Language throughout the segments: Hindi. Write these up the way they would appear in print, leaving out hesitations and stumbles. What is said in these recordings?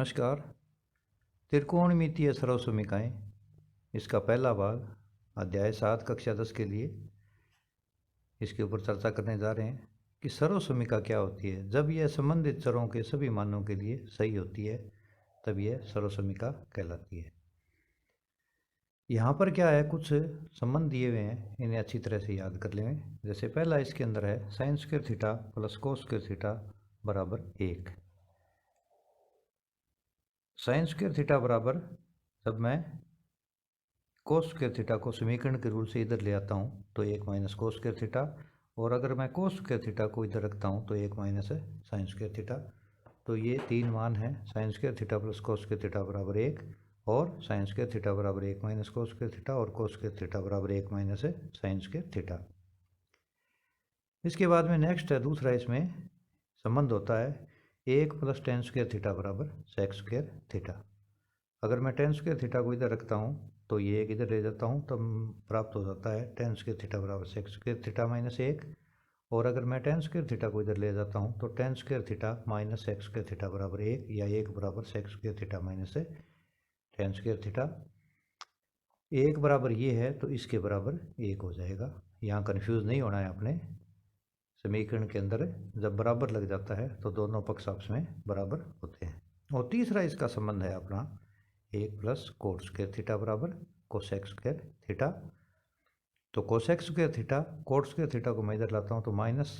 नमस्कार। त्रिकोणमितीय सर्वसमीकाएं, इसका पहला भाग, अध्याय 7 कक्षा 10 के लिए इसके ऊपर चर्चा करने जा रहे हैं कि सर्वसमीका क्या होती है। जब यह संबंधित चरों के सभी मानों के लिए सही होती है तब यह सर्वसमीका कहलाती है। यहाँ पर क्या है, कुछ संबंध दिए हुए हैं, इन्हें अच्छी तरह से याद कर लें। जैसे पहला इसके अंदर है sine square theta plus cos square theta बराबर 1। साइन स्क्वायर थीटा बराबर, जब मैं कोस स्क्वायर थीटा को समीकरण के रूल से इधर ले आता हूँ तो 1 माइनस कोस स्क्वायर थीटा, और अगर मैं कोस स्क्वायर थीटा को इधर रखता हूँ तो 1 माइनस साइन स्क्वायर थीटा। तो ये तीन मान हैं, sign square theta plus cos square theta बराबर 1, और साइन स्क्वायर थीटा बराबर 1 माइनस कोस स्क्वायर थीटा, और कोस स्क्वायर थीटा बराबर 1 माइनस साइन स्क्वायर थीटा। इसके बाद में नेक्स्ट है दूसरा, इसमें संबंध होता है 1 प्लस टेन स्क्वायर थीटा बराबर सेक स्क्वायर थीटा। अगर मैं टेन स्क्वायर थीटा को इधर रखता हूँ तो ये एक इधर ले जाता हूँ, तब प्राप्त हो जाता है टेन स्क्वायर थीटा बराबर सेक स्क्वायर थीटा माइनस 1। और अगर मैं टेन स्क्वायर थीटा को इधर ले जाता हूँ तो tan square theta minus sec square theta बराबर 1, या 1 बराबर sec square theta minus tan square theta. 1 बराबर ये है तो इसके बराबर 1 हो जाएगा। यहाँ कन्फ्यूज़ नहीं होना है अपने समीकरण के अंदर, जब बराबर लग जाता है तो दोनों पक्ष आपस में बराबर होते हैं। और तीसरा इसका संबंध है अपना 1 प्लस कोट स्क्वायर थीटा बराबर कोसेक स्क्वायर थीटा। तो cosec square theta, coat square theta को मैं इधर लाता हूँ तो माइनस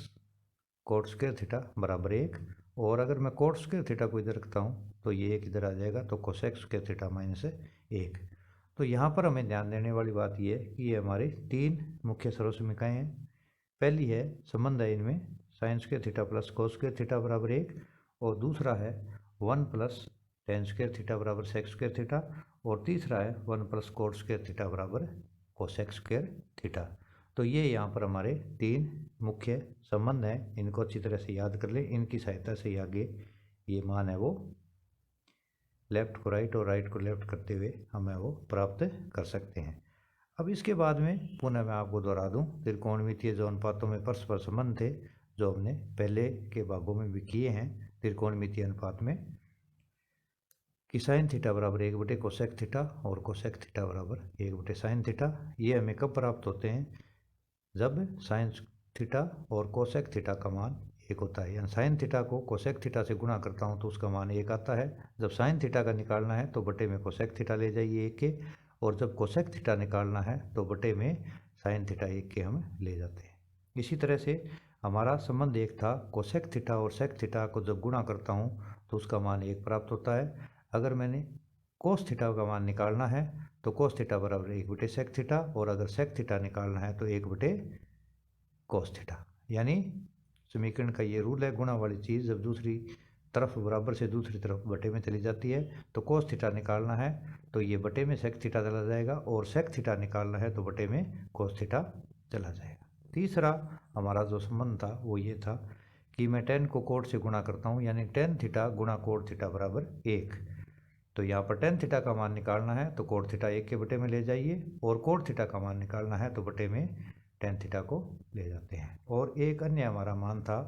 कोट स्क्वायर थीटा बराबर 1, और अगर मैं कोट स्क्वायर थीटा को इधर रखता हूँ तो ये 1 इधर आ जाएगा, तो कोसेक स्क्वायर थीटा माइनस 1। तो यहाँ पर हमें ध्यान देने वाली बात ये है कि ये हमारी तीन मुख्य सर्वसमीकाएँ हैं। पहली है संबंध है इनमें sign square theta plus cos square theta बराबर 1, और दूसरा है 1 प्लस टेन स्क्वायर थीटा बराबर सेक स्क्वायर थीटा, और तीसरा है 1 प्लस कोट स्क्वायर थीटा बराबर कोसेक स्क्वायर थीटा। तो ये यहाँ पर हमारे तीन मुख्य संबंध हैं, इनको अच्छी तरह से याद कर लें। इनकी सहायता से आगे ये मान है वो लेफ़्ट को राइट और राइट को लेफ़्ट करते हुए हमें वो प्राप्त कर सकते हैं। अब इसके बाद में पुनः मैं आपको दोहरा दूं, त्रिकोणमितीय जो अनुपातों में परस्पर संबंध थे जो हमने पहले के भागों में भी किए हैं त्रिकोणमितीय अनुपात में, कि साइन थीटा बराबर 1 बटे कोसेक थीटा और कोसेक थीटा बराबर 1 बटे साइन थीटा। ये हमें कब प्राप्त होते हैं, जब साइन थीटा और कोसेक थीटा का मान 1 होता है। यानी साइन थीटा को कोसेक थीटा से गुणा करता हूँ तो उसका मान 1 आता है। जब साइन थीटा का निकालना है तो बटे में कोसेक थीटा ले जाइए 1 के, और जब कोसेक थीटा निकालना है तो बटे में साइन थीटा 1 के हम ले जाते हैं। इसी तरह से हमारा संबंध एक था, कोसेक थीटा और सेक थीटा को जब गुणा करता हूँ तो उसका मान 1 प्राप्त होता है। अगर मैंने कोस थीटा का मान निकालना है तो कोस थीटा बराबर 1 बटे सेक थीटा, और अगर सेक थीटा निकालना है तो 1 बटे कोस थीटा। यानी समीकरण का ये रूल है, गुणा वाली चीज़ जब दूसरी तरफ बराबर से दूसरी तरफ बटे में चली जाती है तो कोस थीटा निकालना है तो ये बटे में सेक थीटा चला जाएगा, और सेक थीटा निकालना है तो बटे में कोस थीटा चला जाएगा। तीसरा हमारा जो संबंध था वो ये था कि मैं टेन को कोट से गुणा करता हूँ, यानी टेन थीटा गुणा कोट थीटा बराबर 1। तो यहाँ पर टेन थीटा का मान निकालना है तो कोट थीटा 1 के बटे में ले जाइए, और कोट थीटा का मान निकालना है तो बटे में टेन थीटा को ले जाते हैं। और एक अन्य हमारा मान था,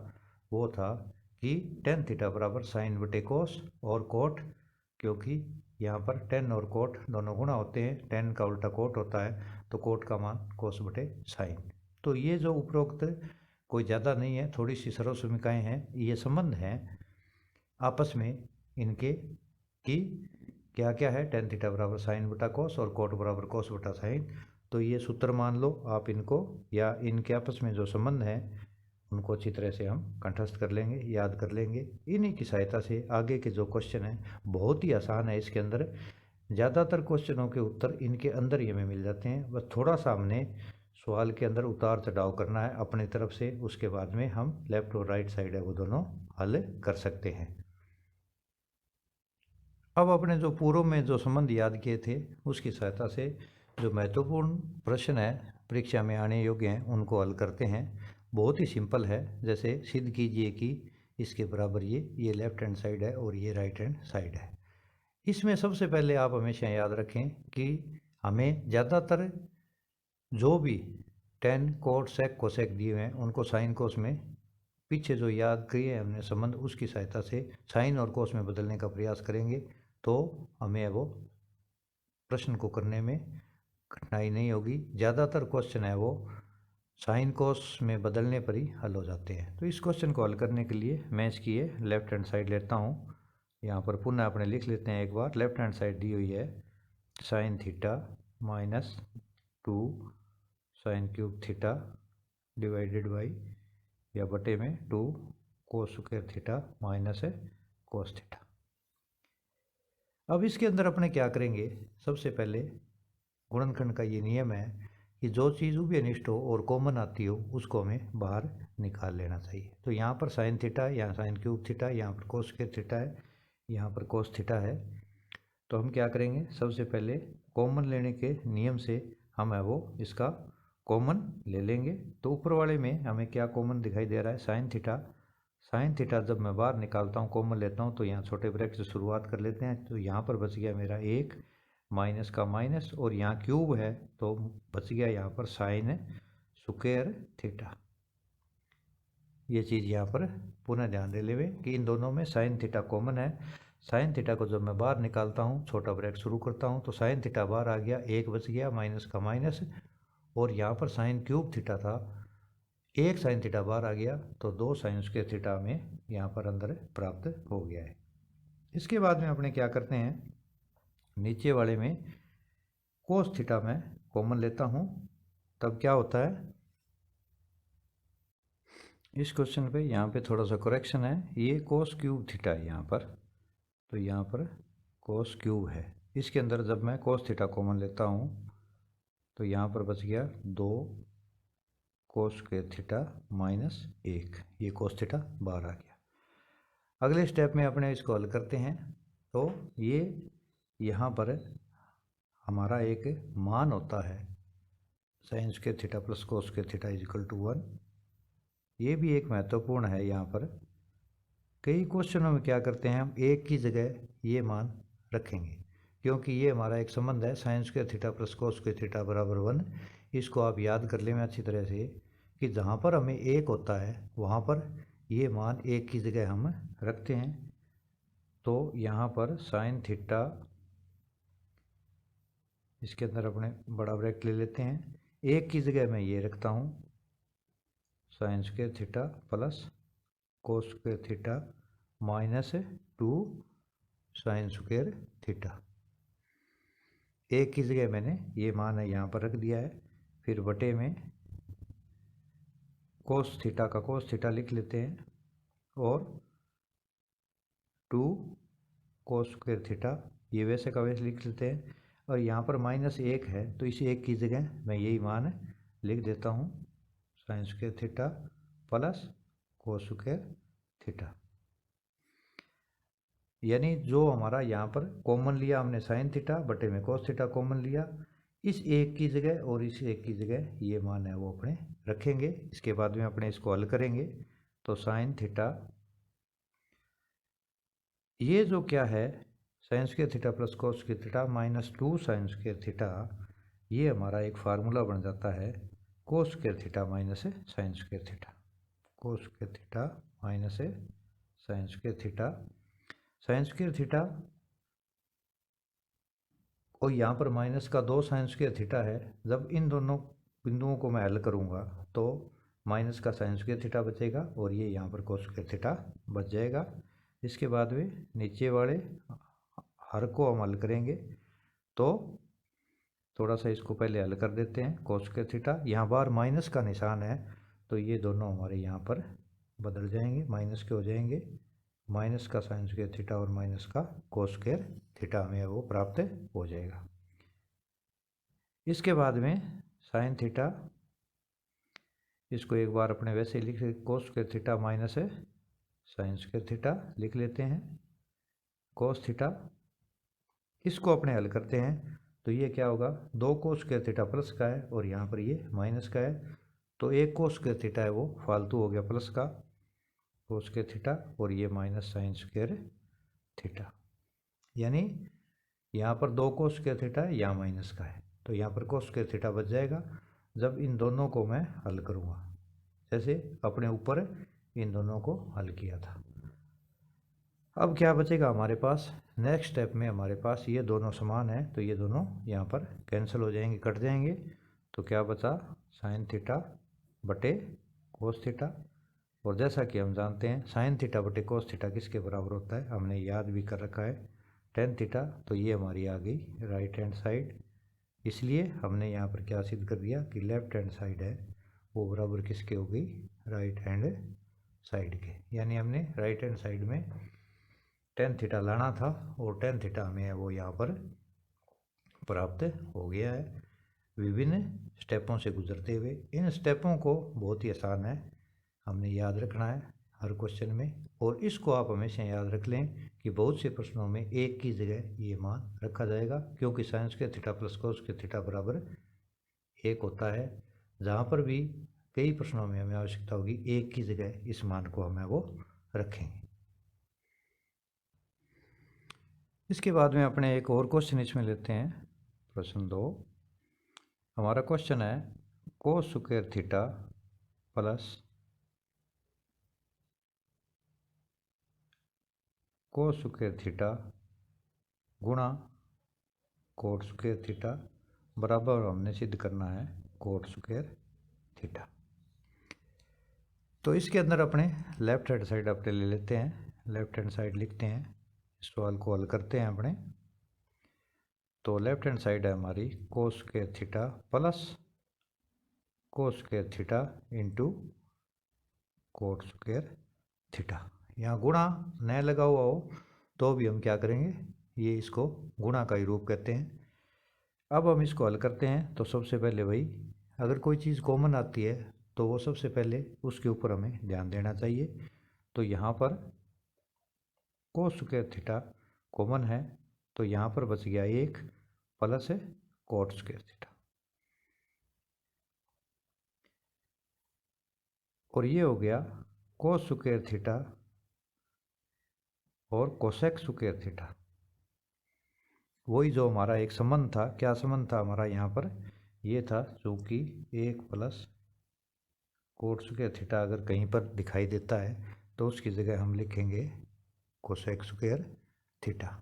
वो था कि टेन थीटा बराबर साइन बटे कोस और कोट, क्योंकि यहाँ पर टेन और कोट दोनों गुणा होते हैं, टेन का उल्टा कोट होता है तो कोट का मान कोस बटे साइन। तो ये जो उपरोक्त कोई ज़्यादा नहीं है, थोड़ी सी सर्वसमीकाएँ हैं, ये संबंध हैं आपस में इनके कि क्या क्या है, टेन थीटा बराबर साइन बटा कोस और कोट बराबर कोस बटा साइन। तो ये सूत्र मान लो आप इनको, या इनके आपस में जो संबंध हैं उनको अच्छी तरह से हम कंठस्थ कर लेंगे, याद कर लेंगे। इन्हीं की सहायता से आगे के जो क्वेश्चन हैं बहुत ही आसान है, इसके अंदर ज़्यादातर क्वेश्चनों के उत्तर इनके अंदर ही हमें मिल जाते हैं। बस थोड़ा सा हमने सवाल के अंदर उतार चढ़ाव करना है अपनी तरफ से, उसके बाद में हम लेफ़्ट और राइट साइड है वो दोनों हल कर सकते हैं। अब अपने जो पूर्व में जो संबंध याद किए थे उसकी सहायता से जो महत्वपूर्ण प्रश्न है परीक्षा में आने योग्य हैं उनको हल करते हैं। बहुत ही सिंपल है, जैसे सिद्ध कीजिए कि इसके बराबर ये लेफ़्ट हैंड साइड है और ये राइट हैंड साइड है। इसमें सबसे पहले आप हमेशा याद रखें कि हमें ज़्यादातर जो भी टेन कोट सेक कोसेक दिए हुए हैं उनको साइन कोस में पीछे जो याद किए हमने संबंध उसकी सहायता से साइन और कोस में बदलने का प्रयास करेंगे तो हमें वो प्रश्न को करने में कठिनाई नहीं होगी। ज़्यादातर क्वेश्चन है वो साइन कोस में बदलने पर ही हल हो जाते हैं। तो इस क्वेश्चन को हल करने के लिए मैं इसकी ये लेफ्ट हैंड साइड लेता हूँ। यहाँ पर पुनः अपने लिख लेते हैं एक बार। लेफ्ट हैंड साइड दी हुई है sine theta minus 2 sine cube theta divided by या बटे में 2 कोस square theta minus cos theta. अब इसके अंदर अपने क्या करेंगे, सबसे पहले गुणनखंड का ये नियम है कि जो चीज़ उभयनिष्ठ हो और कॉमन आती हो उसको हमें बाहर निकाल लेना चाहिए। तो यहाँ पर साइन थीटा, यहाँ साइन क्यूब थीटा, यहाँ पर कोस स्क्वायर थीटा है, यहाँ पर कोस थीटा है। तो हम क्या करेंगे, सबसे पहले कॉमन लेने के नियम से हम है वो इसका कॉमन ले लेंगे। तो ऊपर वाले में हमें क्या कॉमन दिखाई दे रहा है, साइन थीटा। साइन थीटा जब मैं बाहर निकालता हूँ, कॉमन लेता हूँ, तो यहाँ छोटे ब्रैकेट से शुरुआत कर लेते हैं। तो यहाँ पर बच गया मेरा एक माइनस का माइनस और यहाँ क्यूब है तो बच गया यहाँ पर साइन स्क्वायर थीटा। ये चीज़ यहाँ पर पुनः ध्यान दे लेवे कि इन दोनों में साइन थीटा कॉमन है। साइन थीटा को जब मैं बाहर निकालता हूँ, छोटा ब्रैकेट शुरू करता हूँ, तो साइन थीटा बाहर आ गया, एक बच गया माइनस का माइनस, और यहाँ पर साइन क्यूब थीटा था, एक साइन थीटा बाहर आ गया, तो 2 साइन स्क्वायर थीटा में यहाँ पर अंदर प्राप्त हो गया है। इसके बाद में अपने क्या करते हैं, नीचे वाले में कोस थीटा में कॉमन लेता हूँ। तब क्या होता है, इस क्वेश्चन पे यहाँ पे थोड़ा सा करेक्शन है, ये कोस क्यूब थीटा है यहाँ पर, तो यहाँ पर कोस क्यूब है। इसके अंदर जब मैं कोस थीटा कॉमन लेता हूँ तो यहाँ पर बच गया 2 कोस स्क्वायर थीटा माइनस 1, ये कोस थीटा बाहर आ गया। अगले स्टेप में अपने इसको हल करते हैं। तो ये यहाँ पर हमारा एक मान होता है sine square theta plus cos square theta is equal to 1। ये भी एक महत्वपूर्ण है। यहाँ पर कई क्वेश्चनों में क्या करते हैं, हम एक की जगह ये मान रखेंगे क्योंकि ये हमारा एक संबंध है sine square theta plus cos square theta बराबर 1। इसको आप याद कर लें अच्छी तरह से कि जहाँ पर हमें एक होता है वहाँ पर ये मान एक की जगह हम रखते हैं। तो यहाँ पर साइन थीटा, इसके अंदर अपने बड़ा ब्रैकेट ले लेते हैं, एक की जगह मैं ये रखता हूँ sign square theta plus cos square theta minus 2 sign square theta. एक की जगह मैंने ये मान है यहाँ पर रख दिया है। फिर बटे में कोस थीटा का कोस थीटा लिख लेते हैं और 2 कोस स्क्वायर थीटा ये वैसे का वैसे लिख लेते हैं। और यहाँ पर माइनस 1 है तो इस एक की जगह मैं यही मान लिख देता हूँ sign square theta plus cos square theta. यानी जो हमारा यहाँ पर कॉमन लिया हमने साइन थीटा, बटे में कोस थीटा कॉमन लिया, इस एक की जगह और इस एक की जगह ये मान है वो अपने रखेंगे। इसके बाद में अपने इसको हल करेंगे। तो साइन थीटा, ये जो क्या है sine square theta plus cos square theta minus 2 sign square theta, ये हमारा एक फार्मूला बन जाता है कोस square theta minus sign square theta, कोस square theta minus sign square theta. Sign square theta और यहाँ पर माइनस का 2 साइन स्क्वायर थीटा है। जब इन दोनों बिंदुओं को मैं हल करूँगा तो माइनस का साइन स्क्वायर थीटा बचेगा और ये यहाँ पर कोस स्क्वायर थीटा बच जाएगा। इसके बाद में नीचे वाले हर को हम हल करेंगे। तो थोड़ा सा इसको पहले हल कर देते हैं। कोस स्क्वायर थीटा, यहाँ बार माइनस का निशान है तो ये दोनों हमारे यहाँ पर बदल जाएंगे, माइनस के हो जाएंगे। माइनस का साइन स्क्वायर थीटा और माइनस का कोस स्क्वायर थीटा हमें वो प्राप्त हो जाएगा। इसके बाद में साइन थीटा, इसको एक बार अपने वैसे लिख कोस square theta minus sign square theta लिख लेते हैं। कोस थीटा, इसको अपने हल करते हैं तो ये क्या होगा, 2 कोस स्क्वायर थीटा प्लस का है और यहाँ पर ये माइनस का है। तो एक कोस स्क्वायर थीटा है वो फालतू हो गया प्लस का कोस स्क्वायर थीटा और ये माइनस साइन स्क्वायर थीटा। यानी यहाँ पर 2 कोस स्क्वायर थीटा है, यहाँ माइनस का है तो यहाँ पर कोस स्क्वायर थीटा बच जाएगा जब इन दोनों को मैं हल करूँगा। जैसे अपने ऊपर इन दोनों को हल किया था। अब क्या बचेगा हमारे पास, नेक्स्ट स्टेप में हमारे पास ये दोनों समान है तो ये दोनों यहाँ पर कैंसिल हो जाएंगे, कट जाएंगे। तो क्या बचा, साइन थीटा बटे कोस थीटा। और जैसा कि हम जानते हैं साइन थीटा बटे कोस थीटा किसके बराबर होता है, हमने याद भी कर रखा है, टेन थीटा। तो ये हमारी आ गई राइट हैंड साइड। इसलिए हमने यहाँ पर क्या सिद्ध कर दिया कि लेफ्ट हैंड साइड है वो बराबर किसके हो गई, राइट हैंड साइड के। यानी हमने राइट हैंड साइड में टेन थीटा लाना था और टेन थीटा हमें वो यहाँ पर प्राप्त हो गया है विभिन्न स्टेपों से गुजरते हुए। इन स्टेपों को बहुत ही आसान है, हमने याद रखना है हर क्वेश्चन में। और इसको आप हमेशा याद रख लें कि बहुत से प्रश्नों में एक की जगह ये मान रखा जाएगा, क्योंकि sign square theta plus cos square theta बराबर एक होता है। जहाँ पर भी कई प्रश्नों में हमें आवश्यकता होगी एक की जगह इस मान को हमें वो रखेंगे। इसके बाद में अपने एक और क्वेश्चन इसमें लेते हैं, प्रश्न 2। हमारा क्वेश्चन है कोस square theta plus cos square theta गुणा कोट स्क्वायर थीटा बराबर हमने सिद्ध करना है कोट स्क्वायर थीटा। तो इसके अंदर अपने लेफ्ट हैंड साइड अपने ले लेते हैं, लेफ्ट हैंड साइड लिखते हैं, इस सवाल को हल करते हैं अपने। तो लेफ्ट हैंड साइड है हमारी कोस square theta plus cos square theta into coat square theta. यहाँ गुणा न लगा हुआ हो तो भी हम क्या करेंगे, ये इसको गुणा का ही रूप कहते हैं। अब हम इसको हल करते हैं तो सबसे पहले भाई अगर कोई चीज़ कॉमन आती है तो वो सबसे पहले उसके ऊपर हमें ध्यान देना चाहिए। तो यहाँ पर कोस स्क्वायर थीटा कॉमन है तो यहाँ पर बच गया एक प्लस कोट स्क्वायर थीटा, और ये हो गया कोस स्क्वायर थीटा और कोसेक स्क्वायर थीटा। वही जो हमारा एक संबंध था, क्या संबंध था हमारा यहाँ पर, ये था चूँकि एक प्लस कोट स्क्वायर थीटा अगर कहीं पर दिखाई देता है तो उसकी जगह हम लिखेंगे कोसेक स्क्वायर थीटा।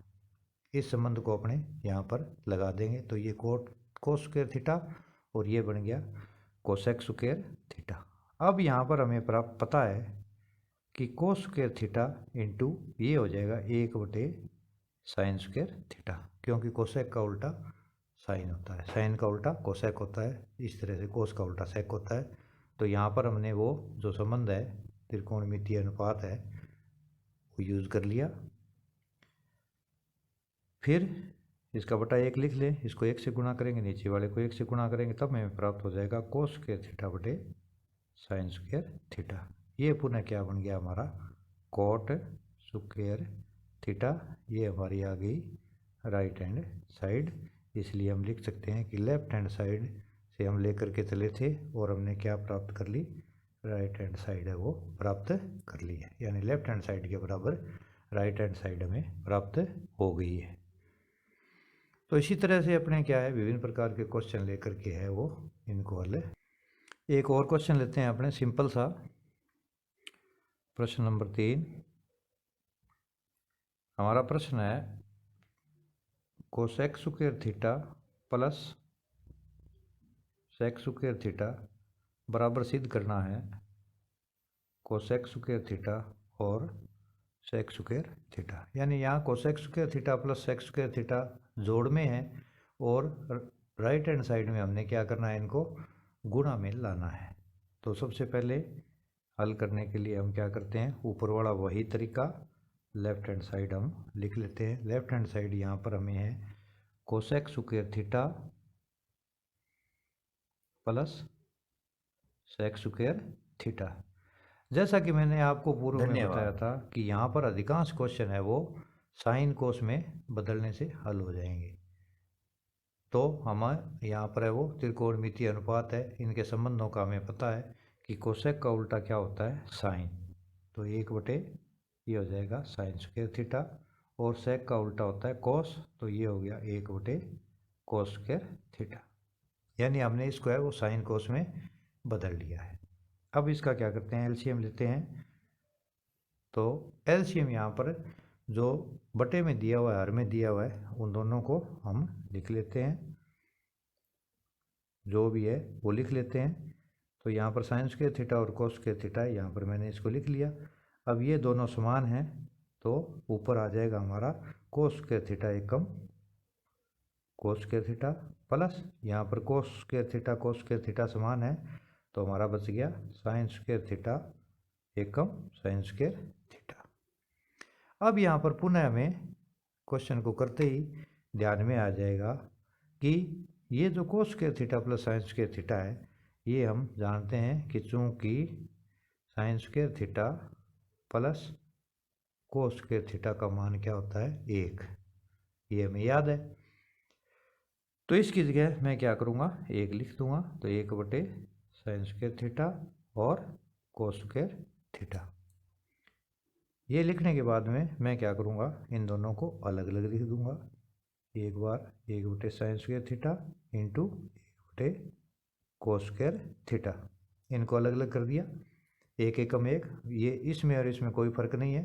इस संबंध को अपने यहाँ पर लगा देंगे तो ये कोस स्क्वायर थीटा और ये बन गया कोसेक स्क्वायर थीटा। अब यहाँ पर हमें पता है कि कोस स्क्वायर थीटा इंटू ये हो जाएगा एक बटे साइन स्क्वायर थीटा, क्योंकि कोसेक का उल्टा साइन होता है, साइन का उल्टा कोसेक होता है, इस तरह से कोस का उल्टा सेक होता है। तो यहाँ पर हमने वो जो संबंध है त्रिकोणमितीय अनुपात है वो यूज़ कर लिया। फिर इसका बटा एक लिख लें, इसको एक से गुणा करेंगे, नीचे वाले को एक से गुणा करेंगे, तब हमें प्राप्त हो जाएगा कोस स्क्वायर थीटा बटे साइन स्क्वायर थीटा। ये पुनः क्या बन गया हमारा कोट स्क्वायर थीटा। ये हमारी आ गई राइट हैंड साइड। इसलिए हम लिख सकते हैं कि लेफ्ट हैंड साइड से हम लेकर के चले थे और हमने क्या प्राप्त कर ली, राइट हैंड साइड है वो प्राप्त कर ली है, यानी लेफ्ट हैंड साइड के बराबर राइट हैंड साइड हमें प्राप्त हो गई है। तो इसी तरह से अपने क्या है विभिन्न प्रकार के क्वेश्चन लेकर के है वो इनको हल। एक और क्वेश्चन लेते हैं अपने सिंपल सा, प्रश्न नंबर 3। हमारा प्रश्न है cosec square theta plus sec square theta बराबर सिद्ध करना है कोसेक स्क्वायर थीटा और सेक स्क्वायर थीटा। यानी यहाँ cosec square theta plus sec square theta जोड़ में है और राइट हैंड साइड में हमने क्या करना है, इनको गुणा में लाना है। तो सबसे पहले हल करने के लिए हम क्या करते हैं, ऊपर वाला वही तरीका, लेफ्ट हैंड साइड हम लिख लेते हैं। लेफ्ट हैंड साइड यहाँ पर हमें है cosec square theta plus sec square theta. जैसा कि मैंने आपको पूर्व में बताया था कि यहाँ पर अधिकांश क्वेश्चन है वो साइन कोस में बदलने से हल हो जाएंगे। तो हमें यहाँ पर है वो त्रिकोणमितीय अनुपात है, इनके संबंधों का हमें पता है कि कोसेक का उल्टा क्या होता है, साइन। तो एक बटे ये हो जाएगा साइन स्क्वायर थीटा, और सेक का उल्टा होता है कोस, तो ये हो गया एक बटे कोस स्क्वायर थीटा। यानी हमने इसको है वो साइन कोस में बदल लिया है। अब इसका क्या करते हैं, एलसीएम लेते हैं। तो एलसीएम यहाँ पर जो बटे में दिया हुआ है, हर में दिया हुआ है, उन दोनों को हम लिख लेते हैं, जो भी है वो लिख लेते हैं। तो यहाँ पर साइन स्क्वायर थीटा और कोस स्क्वायर थीटा है, यहाँ पर मैंने इसको लिख लिया। अब ये दोनों समान हैं तो ऊपर आ जाएगा हमारा कोस स्क्वायर थीटा एकम कोस स्क्वायर थीटा प्लस यहाँ पर कोस स्क्वायर थीटा समान है तो हमारा बच गया साइन स्क्वायर थीटा एकम साइन स्क्वायर थीटा। अब यहाँ पर पुनः हमें क्वेश्चन को करते ही ध्यान में आ जाएगा कि ये जो कोस square theta plus sign square theta है, ये हम जानते हैं कि चूँकि sign square theta plus cos square theta का मान क्या होता है 1, ये हमें याद है। तो इसकी जगह मैं क्या करूँगा 1 लिख दूँगा, तो 1 बटे साइन स्क्वायर थीटा और कोस स्क्वायर थीटा। ये लिखने के बाद में मैं क्या करूँगा इन दोनों को अलग अलग लिख दूँगा। एक बार 1 बटे साइन स्क्वायर थीटा इंटू 1 बटे कोस स्क्वायर थीटा, इनको अलग अलग कर दिया, एक एकम एक, ये इसमें और इसमें कोई फ़र्क नहीं है,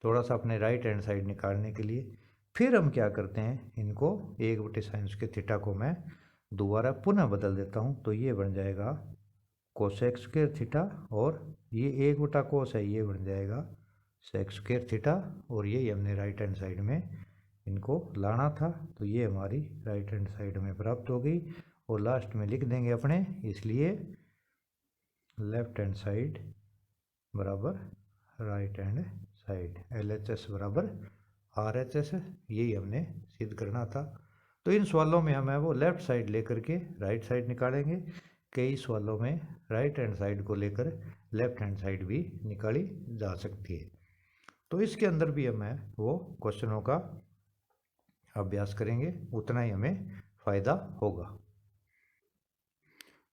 थोड़ा सा अपने राइट हैंड साइड निकालने के लिए। फिर हम क्या करते हैं, इनको 1 बटे साइन स्क्वायर थीटा को मैं दोबारा पुनः बदल देता हूँ, तो ये बन जाएगा कोसेक स्क्वायर थीटा और ये 1 बटा कोस है, ये बन जाएगा सेक स्क्वायर थीटा, और ये हमने राइट हैंड साइड में इनको लाना था, तो ये हमारी राइट हैंड साइड में प्राप्त हो गई। और लास्ट में लिख देंगे अपने, इसलिए लेफ्ट हैंड साइड बराबर राइट हैंड साइड, LHS बराबर RHS, यही हमने सिद्ध करना था। तो इन सवालों में हमें वो लेफ़्ट साइड लेकर के राइट साइड निकालेंगे, कई सवालों में राइट हैंड साइड को लेकर लेफ्ट हैंड साइड भी निकाली जा सकती है। तो इसके अंदर भी हमें वो क्वेश्चनों का अभ्यास करेंगे, उतना ही हमें फ़ायदा होगा।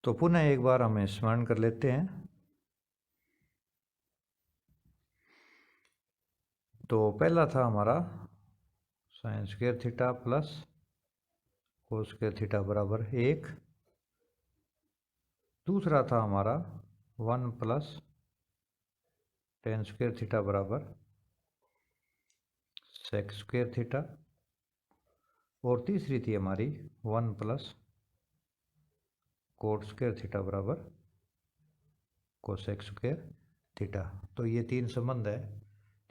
तो पुनः एक बार हमें स्मरण कर लेते हैं। तो पहला था हमारा sign square theta plus cos square theta बराबर 1। दूसरा था हमारा 1 प्लस टेन स्क्वायर थीटा बराबर सेक स्क्वायर थीटा। और तीसरी थी हमारी 1 प्लस कोट स्क्वायर थीटा बराबर कोसेक स्क्वायर थीटा। तो ये 3 संबंध है,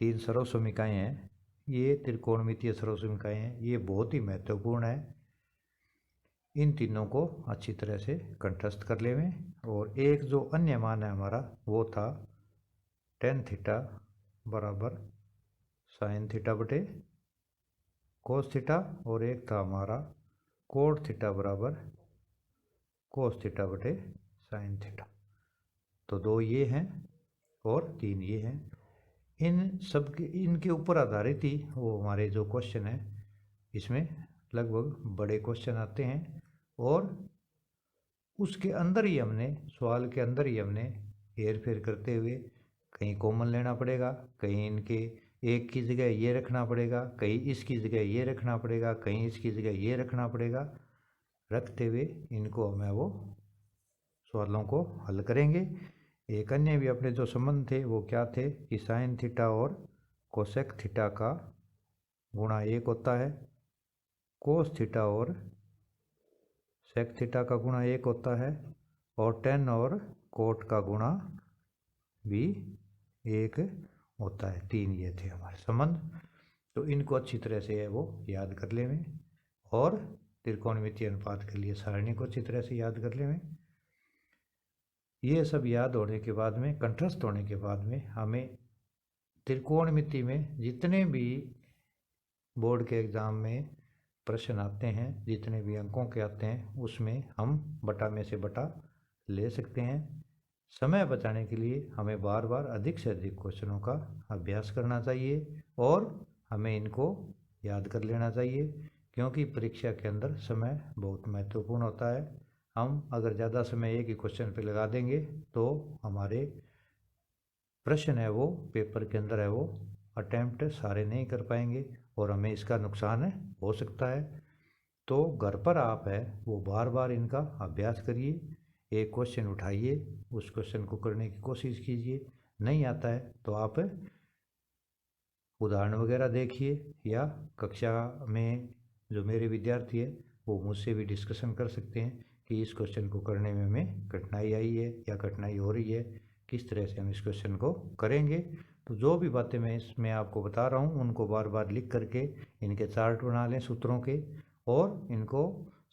3 सर्वसमीकाएँ हैं, ये त्रिकोणमितीय सर्वसमीकाएँ हैं, ये बहुत ही महत्वपूर्ण है। इन तीनों को अच्छी तरह से कंठस्थ कर लेवें। और एक जो अन्य मान है हमारा वो था टेन थीटा बराबर साइन थीटा बटे कोस थीटा, और एक था हमारा कोट थीटा बराबर कोस थीटा बटे साइन थीटा। तो 2 ये हैं और 3 ये हैं। इन सब के इनके ऊपर आधारित ही वो हमारे जो क्वेश्चन है, इसमें लगभग बड़े क्वेश्चन आते हैं, और उसके अंदर ही हमने सवाल के अंदर ही हमने हेर फेर करते हुए कहीं कॉमन लेना पड़ेगा, कहीं इनके एक की जगह ये रखना पड़ेगा, कहीं इसकी जगह ये रखना पड़ेगा, कहीं इसकी जगह ये रखना पड़ेगा, रखते हुए इनको हमें वो सवालों को हल करेंगे। एक अन्य भी अपने जो संबंध थे वो क्या थे कि साइन थीटा और कोसेक थीटा का गुणा 1 होता है, कोस थीटा और सेक थीटा का गुणा 1 होता है, और टेन और कोट का गुणा भी 1 होता है। 3 ये थे हमारे संबंध। तो इनको अच्छी तरह से वो याद कर लेवें, और त्रिकोणमितीय अनुपात के लिए सारणी को अच्छी तरह से याद कर लेवें। ये सब याद होने के बाद में, कंठस्थ होने के बाद में, हमें त्रिकोणमिति में जितने भी बोर्ड के एग्ज़ाम में प्रश्न आते हैं, जितने भी अंकों के आते हैं, उसमें हम बटा में से बटा ले सकते हैं। समय बचाने के लिए हमें बार बार अधिक से अधिक क्वेश्चनों का अभ्यास करना चाहिए, और हमें इनको याद कर लेना चाहिए, क्योंकि परीक्षा के अंदर समय बहुत महत्वपूर्ण होता है। हम अगर ज़्यादा समय एक ही क्वेश्चन पे लगा देंगे तो हमारे प्रश्न है वो पेपर के अंदर है वो अटैम्प्ट सारे नहीं कर पाएंगे, और हमें इसका नुकसान हो सकता है। तो घर पर आप है वो बार बार इनका अभ्यास करिए, एक क्वेश्चन उठाइए, उस क्वेश्चन को करने की कोशिश कीजिए, नहीं आता है तो आप उदाहरण वगैरह देखिए, या कक्षा में जो मेरे विद्यार्थी है वो मुझसे भी डिस्कशन कर सकते हैं कि इस क्वेश्चन को करने में हमें कठिनाई आई है या कठिनाई हो रही है, किस तरह से हम इस क्वेश्चन को करेंगे। तो जो भी बातें मैं इसमें आपको बता रहा हूँ उनको बार बार लिख करके इनके चार्ट बना लें सूत्रों के, और इनको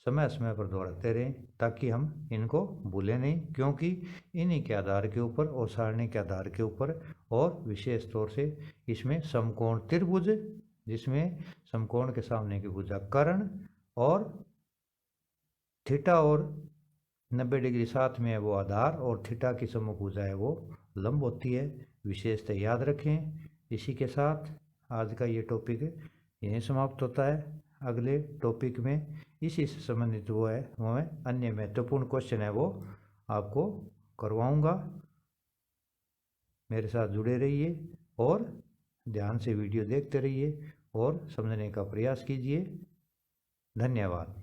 समय समय पर दोहराते रहें ताकि हम इनको भूलें नहीं, क्योंकि इन्हीं के आधार के ऊपर और सारणी के आधार के ऊपर, और विशेष तौर से इसमें समकोण त्रिभुज, जिसमें समकोण के सामने की भुजा कर्ण और थीटा और 90 डिग्री साथ में है वो आधार, और थीटा की सम्मुख भुजा है वो लंब होती है। विशेषता याद रखें। इसी के साथ आज का ये टॉपिक यहीं समाप्त होता है। अगले टॉपिक में इसी से संबंधित वो है, वो मैं अन्य महत्वपूर्ण क्वेश्चन है वो आपको करवाऊंगा। मेरे साथ जुड़े रहिए और ध्यान से वीडियो देखते रहिए और समझने का प्रयास कीजिए। धन्यवाद।